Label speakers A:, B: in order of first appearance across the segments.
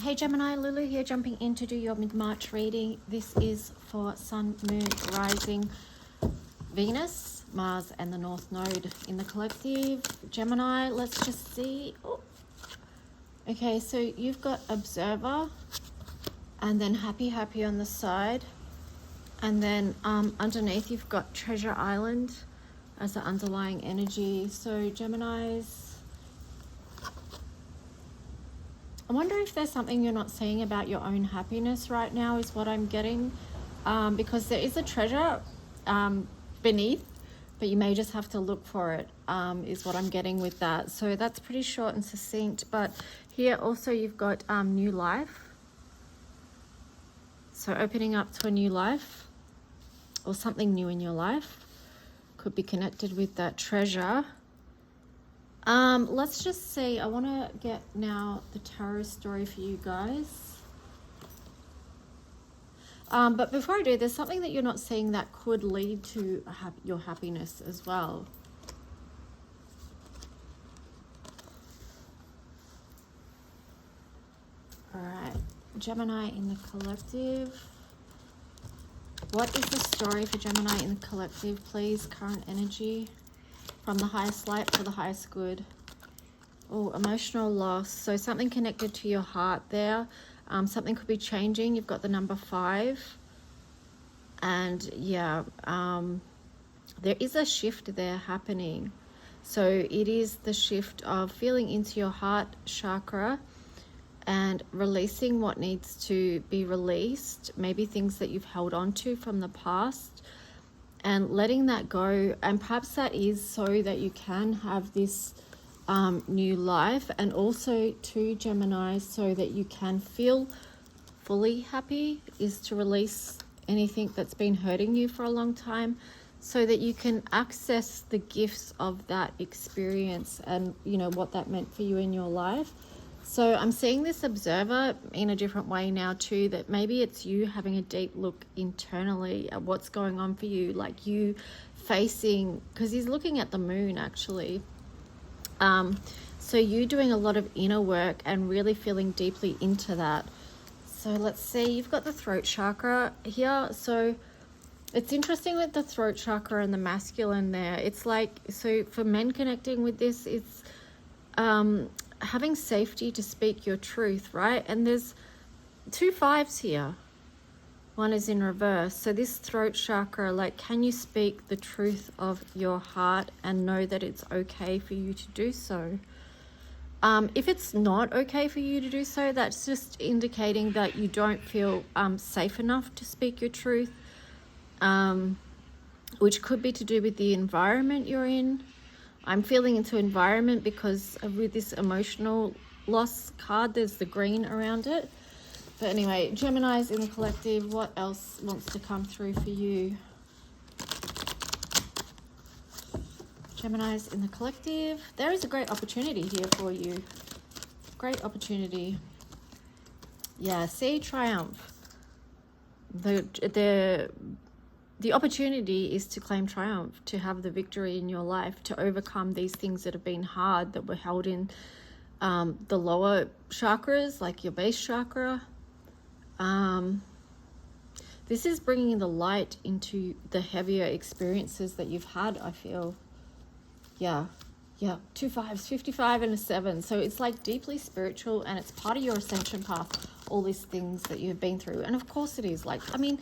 A: Hey Gemini, Lulu here, jumping in to do your mid-March reading. This is for Sun, Moon, Rising, Venus, Mars, and the North Node in the collective. Gemini, let's just see. Oh. Okay, so you've got Observer, and then Happy on the side, and then underneath you've got Treasure Island as the underlying energy. So Geminis, I wonder if there's something you're not seeing about your own happiness right now is what I'm getting, because there is a treasure beneath, but you may just have to look for it, is what I'm getting with that. So that's pretty short and succinct. But here also you've got new life. So opening up to a new life or something new in your life could be connected with that treasure. Let's just see. I want to get now the tarot story for you guys. But before I do, there's something that you're not seeing that could lead to your happiness as well. All right, Gemini in the collective. What is the story for Gemini in the collective, please? Current energy. From the highest light to the highest good. Oh, emotional loss. So something connected to your heart there. Something could be changing. You've got the number 5. And yeah, there is a shift there happening. So it is the shift of feeling into your heart chakra and releasing what needs to be released. Maybe things that you've held on to from the past. And letting that go, and perhaps that is so that you can have this new life, and also to Gemini, so that you can feel fully happy, is to release anything that's been hurting you for a long time, so that you can access the gifts of that experience and you know what that meant for you in your life. So I'm seeing this observer in a different way now too, that maybe it's you having a deep look internally at what's going on for you, like you facing, because he's looking at the moon actually. So you doing a lot of inner work and really feeling deeply into that. So let's see, you've got the throat chakra here. So it's interesting with the throat chakra and the masculine there. It's like, so for men connecting with this, it's having safety to speak your truth, right? And there's 2 5s here. One is in reverse. So this throat chakra, like, can you speak the truth of your heart and know that it's okay for you to do so? If it's not okay for you to do so, that's just indicating that you don't feel safe enough to speak your truth, which could be to do with the environment you're in. I'm feeling into environment because with this emotional loss card, there's the green around it. But anyway, Gemini's in the collective, what else wants to come through for you? Gemini's in the collective. There is a great opportunity here for you. Great opportunity. Yeah, see, triumph. The opportunity is to claim triumph, to have the victory in your life, to overcome these things that have been hard, that were held in the lower chakras, like your base chakra. This is bringing the light into the heavier experiences that you've had, I feel. Yeah, 2 5s, 55 and a 7. So it's like deeply spiritual, and it's part of your ascension path, all these things that you've been through. And of course it is. Like, I mean,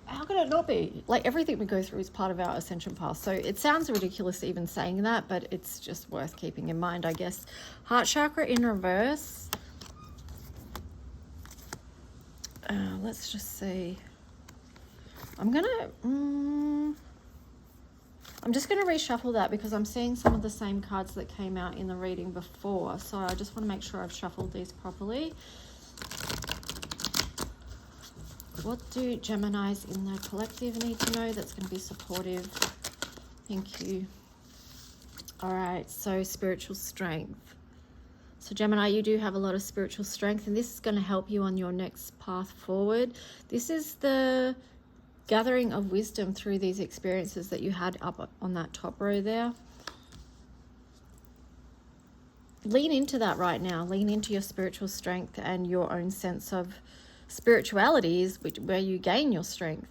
A: how could it not be? Like, everything we go through is part of our ascension path. So it sounds ridiculous even saying that, but it's just worth keeping in mind, I guess. Heart chakra in reverse. Let's just see. I'm just gonna reshuffle that because I'm seeing some of the same cards that came out in the reading before. So I just want to make sure I've shuffled these properly. What do Geminis in the collective need to know that's going to be supportive? Thank you. All right, so spiritual strength. So Gemini, you do have a lot of spiritual strength, and this is going to help you on your next path forward. This is the gathering of wisdom through these experiences that you had up on that top row there. lean into that right now. Lean into your spiritual strength and your own sense of spirituality is where you gain your strength.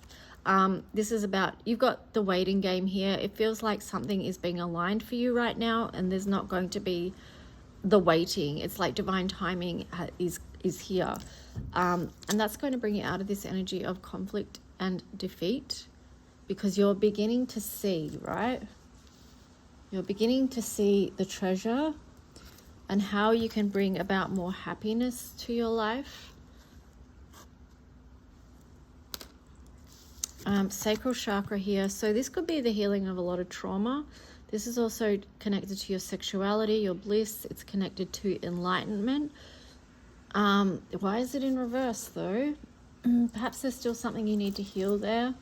A: This is about, you've got the waiting game here. It feels like something is being aligned for you right now, and there's not going to be the waiting. It's like divine timing is here. And that's going to bring you out of this energy of conflict and defeat, because you're beginning to see, right? You're beginning to see the treasure and how you can bring about more happiness to your life. Sacral chakra here. So this could be the healing of a lot of trauma. This is also connected to your sexuality, your bliss. It's connected to enlightenment. Why is it in reverse though? Perhaps there's still something you need to heal there.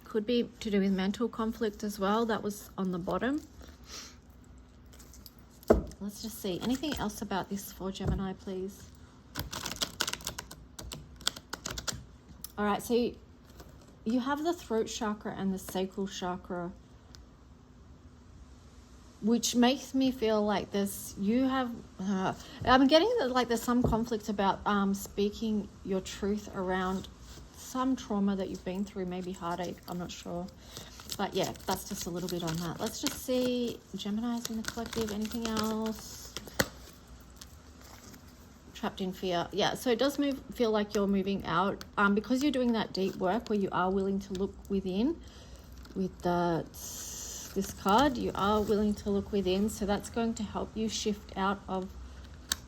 A: Could be to do with mental conflict as well. That was on the bottom. Let's just see. Anything else about this for Gemini, please? All right, so you have the throat chakra and the sacral chakra, which makes me feel like this. I'm getting that like there's some conflict about speaking your truth around some trauma that you've been through, maybe heartache, I'm not sure. But yeah, that's just a little bit on that. Let's just see, Gemini's in the collective, anything else? Trapped in fear. Yeah, so it does feel like you're moving out because you're doing that deep work where you are willing to look within. With this card, you are willing to look within, so that's going to help you shift out of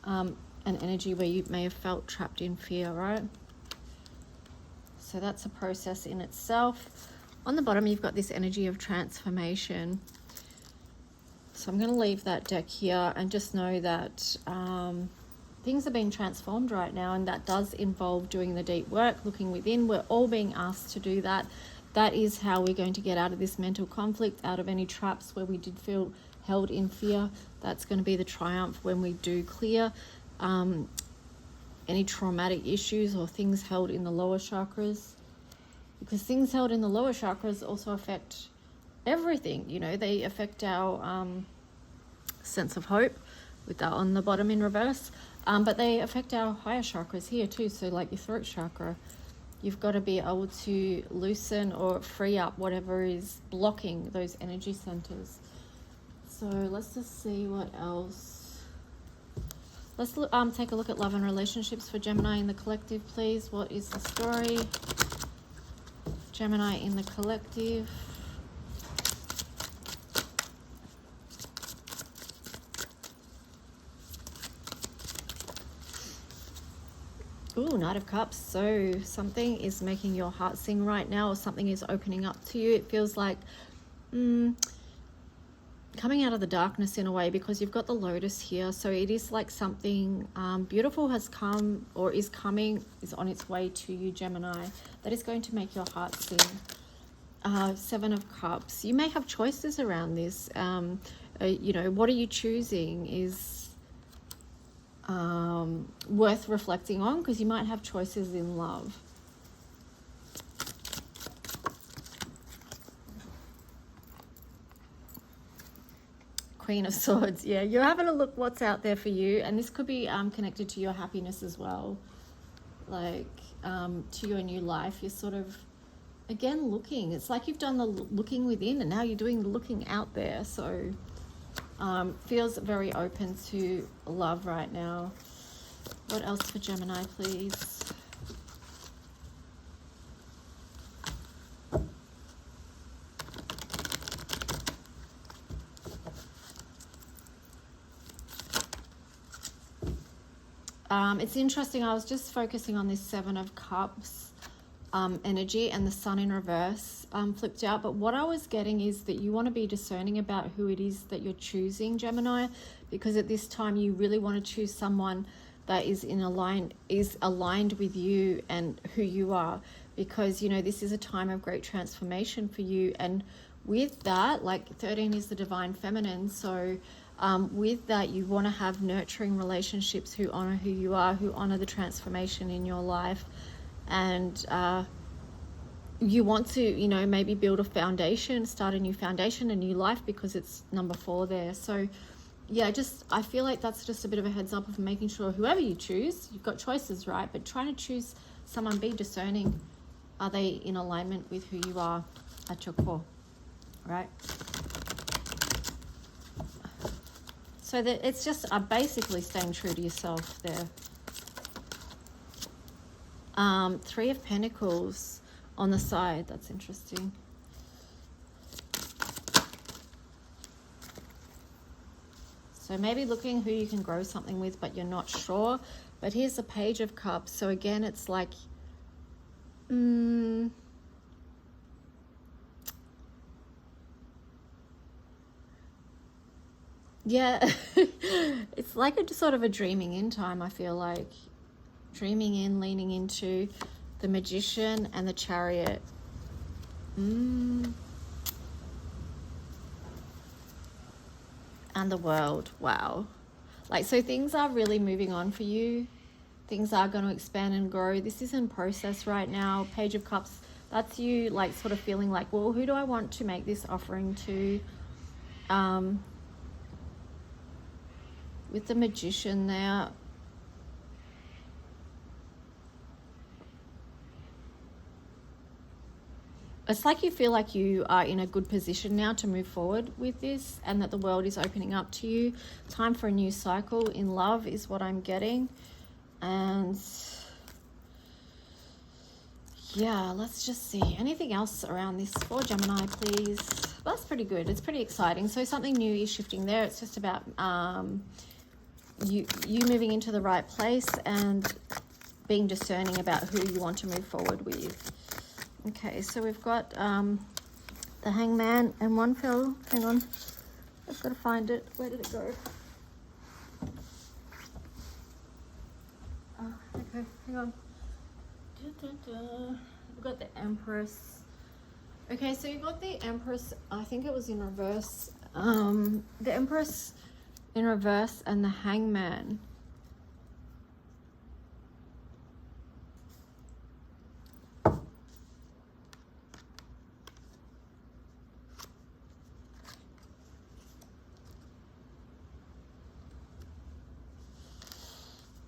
A: an energy where you may have felt trapped in fear, right? So that's a process in itself. On the bottom, you've got this energy of transformation. So I'm going to leave that deck here and just know that things are being transformed right now, and that does involve doing the deep work, looking within. We're all being asked to do that. That is how we're going to get out of this mental conflict, out of any traps where we did feel held in fear. That's going to be the triumph when we do clear any traumatic issues or things held in the lower chakras. Because things held in the lower chakras also affect everything, you know, they affect our sense of hope with that on the bottom in reverse, but they affect our higher chakras here too. So like your throat chakra, you've got to be able to loosen or free up whatever is blocking those energy centers. So let's just see what else. Let's take a look at love and relationships for Gemini in the collective, please. What is the story? Gemini in the collective. Ooh, Knight of Cups. So something is making your heart sing right now, or something is opening up to you. It feels like coming out of the darkness in a way, because you've got the Lotus here. So it is like something beautiful has come or is coming, is on its way to you, Gemini, that is going to make your heart sing. Seven of Cups. You may have choices around this. You know, what are you choosing is worth reflecting on, because you might have choices in love. Queen of Swords. Yeah, you're having a look what's out there for you, and this could be connected to your happiness as well, like to your new life. You're sort of again looking. It's like you've done the looking within, and now you're doing the looking out there. So feels very open to love right now. What else for Gemini, please? It's interesting, I was just focusing on this Seven of Cups energy, and the Sun in reverse flipped out. But what I was getting is that you want to be discerning about who it is that you're choosing, Gemini, because at this time you really want to choose someone that is aligned with you and who you are, because you know this is a time of great transformation for you. And with that, like 13 is the divine feminine, so with that you want to have nurturing relationships who honor who you are, who honor the transformation in your life. And you want to, you know, maybe build a foundation, start a new foundation, a new life, because it's number 4 there. So yeah, I feel like that's just a bit of a heads up of making sure whoever you choose, you've got choices, right? But trying to choose someone, be discerning. Are they in alignment with who you are at your core, right? So that it's just basically staying true to yourself there. 3 of Pentacles on the side. That's interesting. So maybe looking who you can grow something with, but you're not sure. But here's the Page of Cups. So again, it's like, yeah, it's like a sort of a dreaming in time, I feel like. Dreaming in, leaning into the Magician and the Chariot. And the World. Wow. Like, so things are really moving on for you. Things are going to expand and grow. This is in process right now. Page of Cups, that's you, like, sort of feeling like, well, who do I want to make this offering to? With the Magician there, it's like you feel like you are in a good position now to move forward with this, and that the world is opening up to you. Time for a new cycle in love is what I'm getting. And yeah, let's just see. Anything else around this for Gemini, please? That's pretty good. It's pretty exciting. So something new is shifting there. It's just about you moving into the right place and being discerning about who you want to move forward with. Okay, so we've got the Hangman and one fell. Hang on, I've got to find it. Where did it go? Oh, okay, hang on. We've got the Empress. Okay, so you've got the Empress. I think it was in reverse. The Empress in reverse and the Hangman.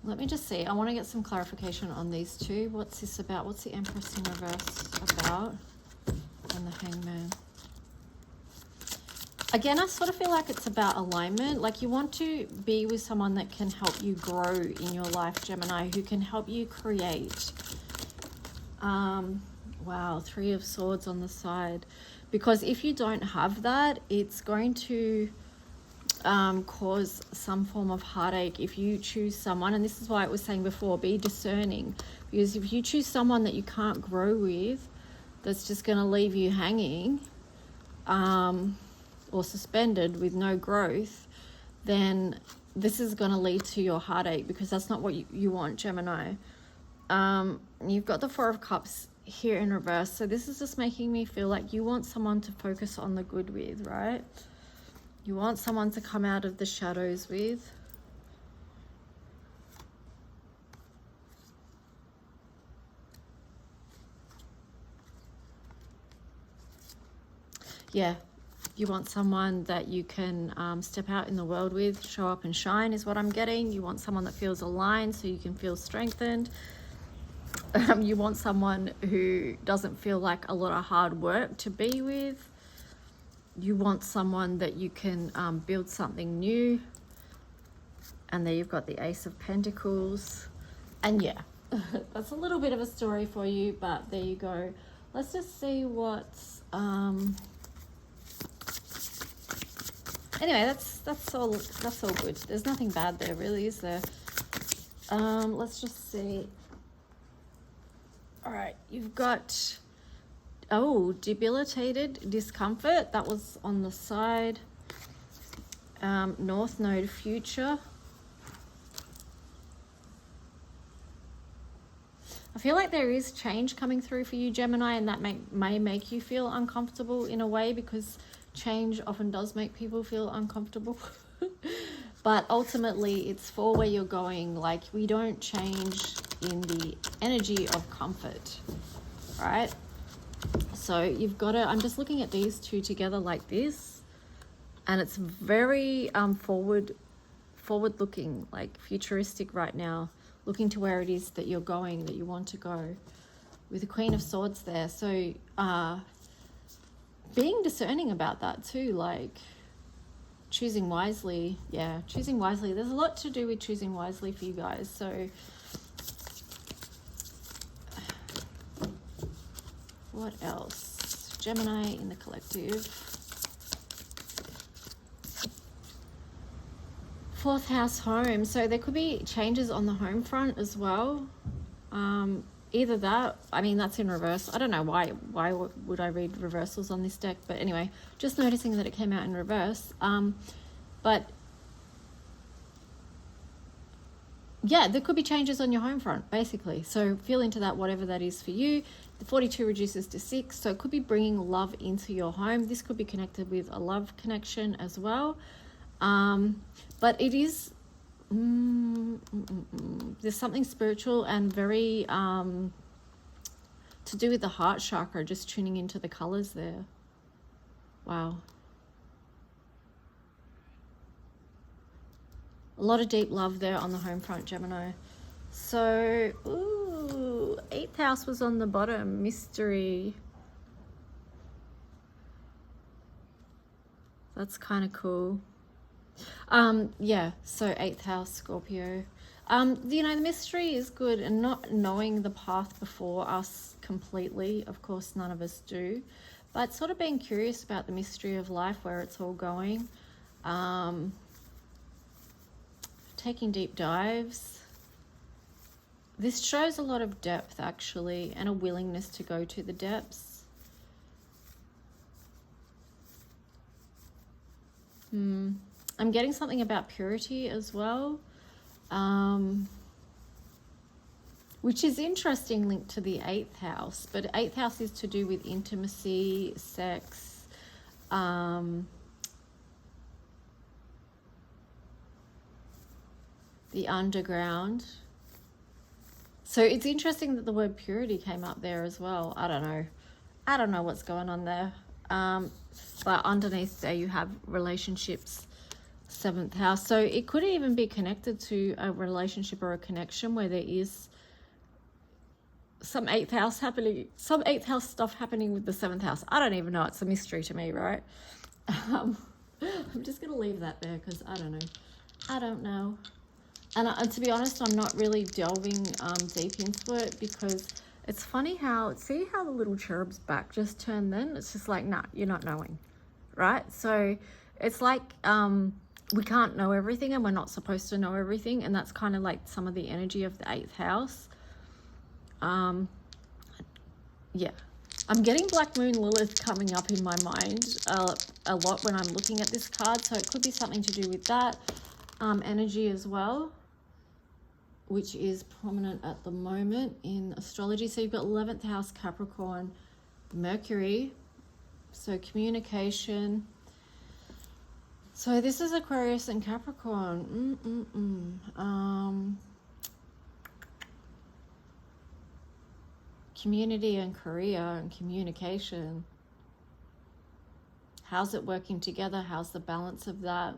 A: Let me just see. I want to get some clarification on these two. What's this about? What's the Empress in reverse about? And the Hangman. Again, I sort of feel like it's about alignment. Like you want to be with someone that can help you grow in your life, Gemini, who can help you create. Wow, 3 of Swords on the side. Because if you don't have that, it's going to cause some form of heartache if you choose someone. And this is why I was saying before, be discerning, because if you choose someone that you can't grow with, that's just going to leave you hanging or suspended with no growth, then this is going to lead to your heartache, because that's not what you want, Gemini. You've got the 4 of Cups here in reverse, so this is just making me feel like you want someone to focus on the good with, right? You want someone to come out of the shadows with. Yeah, you want someone that you can step out in the world with, show up and shine is what I'm getting. You want someone that feels aligned so you can feel strengthened. You want someone who doesn't feel like a lot of hard work to be with. You want someone that you can build something new. And there you've got the Ace of Pentacles. And yeah, that's a little bit of a story for you, but there you go. Let's just see what's... Anyway, that's all good. There's nothing bad there, really, is there? Let's just see. All right, you've got... Oh, debilitated, discomfort. That was on the side. North Node, future. I feel like there is change coming through for you, Gemini, and that may make you feel uncomfortable in a way, because change often does make people feel uncomfortable. But ultimately, it's for where you're going. Like, we don't change in the energy of comfort, right? So you've got to, I'm just looking at these two together like this, and it's very forward looking, like futuristic right now, looking to where it is that you're going, that you want to go, with the Queen of Swords there. So being discerning about that too, like choosing wisely. Yeah, choosing wisely. There's a lot to do with choosing wisely for you guys. So what else? Gemini in the collective. Fourth house, home. So there could be changes on the home front as well. Either that, I mean, that's in reverse. I don't know why would I read reversals on this deck, but anyway, just noticing that it came out in reverse. But yeah, there could be changes on your home front, basically. So feel into that, whatever that is for you. The 42 reduces to 6, so it could be bringing love into your home. This could be connected with a love connection as well. But it is, there's something spiritual and very to do with the heart chakra, just tuning into the colors there. Wow. A lot of deep love there on the home front, Gemini. So, ooh, 8th house was on the bottom, mystery. That's kind of cool. Yeah, so 8th house, Scorpio. You know, the mystery is good, and not knowing the path before us completely. Of course, none of us do. But sort of being curious about the mystery of life, where it's all going. Taking deep dives. This shows a lot of depth, actually, and a willingness to go to the depths. I'm getting something about purity as well, which is interesting, linked to the 8th house. But 8th house is to do with intimacy, sex, the underground. So it's interesting that the word purity came up there as well. I don't know what's going on there. But underneath there you have relationships, 7th house. So it could even be connected to a relationship or a connection where there is some 8th house happening, some 8th house stuff happening with the 7th house. I don't even know. It's a mystery to me, right? I'm just going to leave that there because I don't know. I don't know. And to be honest, I'm not really delving deep into it, because it's funny how, see how the little cherub's back just turned then? It's just like, nah, you're not knowing, right? So it's like we can't know everything, and we're not supposed to know everything. And that's kind of like some of the energy of the 8th house. Yeah. I'm getting Black Moon Lilith coming up in my mind a lot when I'm looking at this card. So it could be something to do with that energy as well, which is prominent at the moment in astrology. So you've got 11th house, Capricorn, Mercury. So communication. So this is Aquarius and Capricorn. Community and career and communication. How's it working together? How's the balance of that?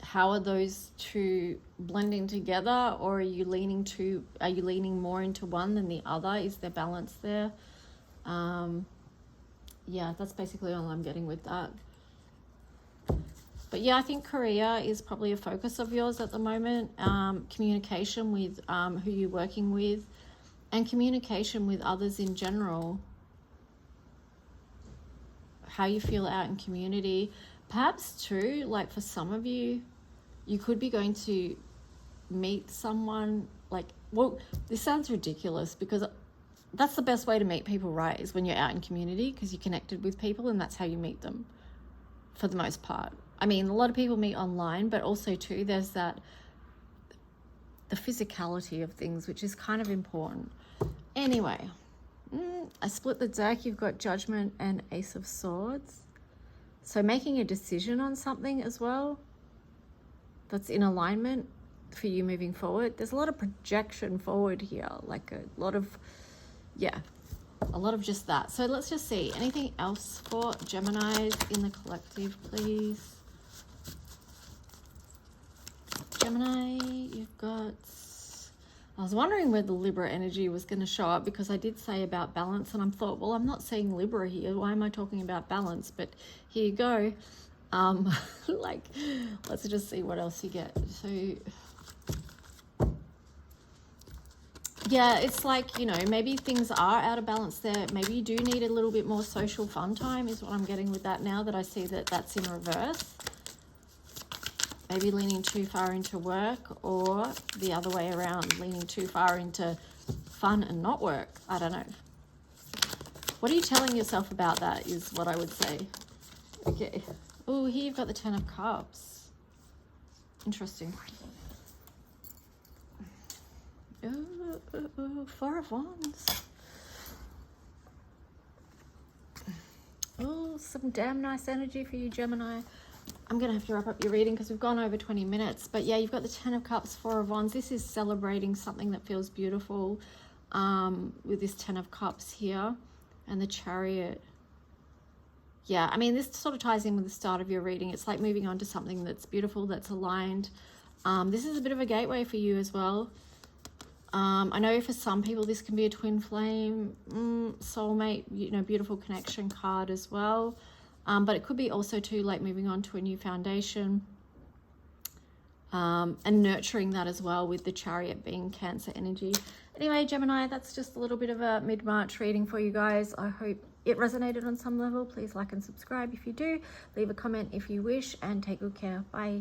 A: How are those two blending together, or are you leaning more into one than the other? Is there balance there? Yeah, that's basically all I'm getting with that. But yeah, I think career is probably a focus of yours at the moment. Communication with who you're working with, and communication with others in general. How you feel out in community. Perhaps too, like for some of you, you could be going to meet someone like, well, this sounds ridiculous because that's the best way to meet people, right? Is when you're out in community, because you're connected with people and that's how you meet them for the most part. I mean, a lot of people meet online, but also too, there's that, the physicality of things, which is kind of important. Anyway, I split the deck. You've got Judgment and Ace of Swords. So making a decision on something as well that's in alignment for you moving forward. There's a lot of projection forward here, like a lot of, yeah, a lot of just that. So let's just see. Anything else for Geminis in the collective, please? Gemini, you've got... I was wondering where the Libra energy was going to show up, because I did say about balance, and I thought, well, I'm not seeing Libra here. Why am I talking about balance? But here you go. Like, let's just see what else you get. So, yeah, it's like, you know, maybe things are out of balance there. Maybe you do need a little bit more social fun time is what I'm getting with that now that I see that that's in reverse. Maybe leaning too far into work, or the other way around, leaning too far into fun and not work. I don't know. What are you telling yourself about that is what I would say. Okay. Oh, here you've got the 10 of Cups. Interesting. Ooh, 4 of Wands. Oh, some damn nice energy for you, Gemini. I'm going to have to wrap up your reading because we've gone over 20 minutes. But yeah, you've got the 10 of Cups, 4 of Wands. This is celebrating something that feels beautiful with this 10 of Cups here and the Chariot. Yeah, I mean, this sort of ties in with the start of your reading. It's like moving on to something that's beautiful, that's aligned. This is a bit of a gateway for you as well. I know for some people this can be a twin flame, soulmate, you know, beautiful connection card as well. But it could be also too like moving on to a new foundation and nurturing that as well, with the Chariot being Cancer energy. Anyway, Gemini, that's just a little bit of a mid-March reading for you guys. I hope it resonated on some level. Please like and subscribe if you do. Leave a comment if you wish, and take good care. Bye.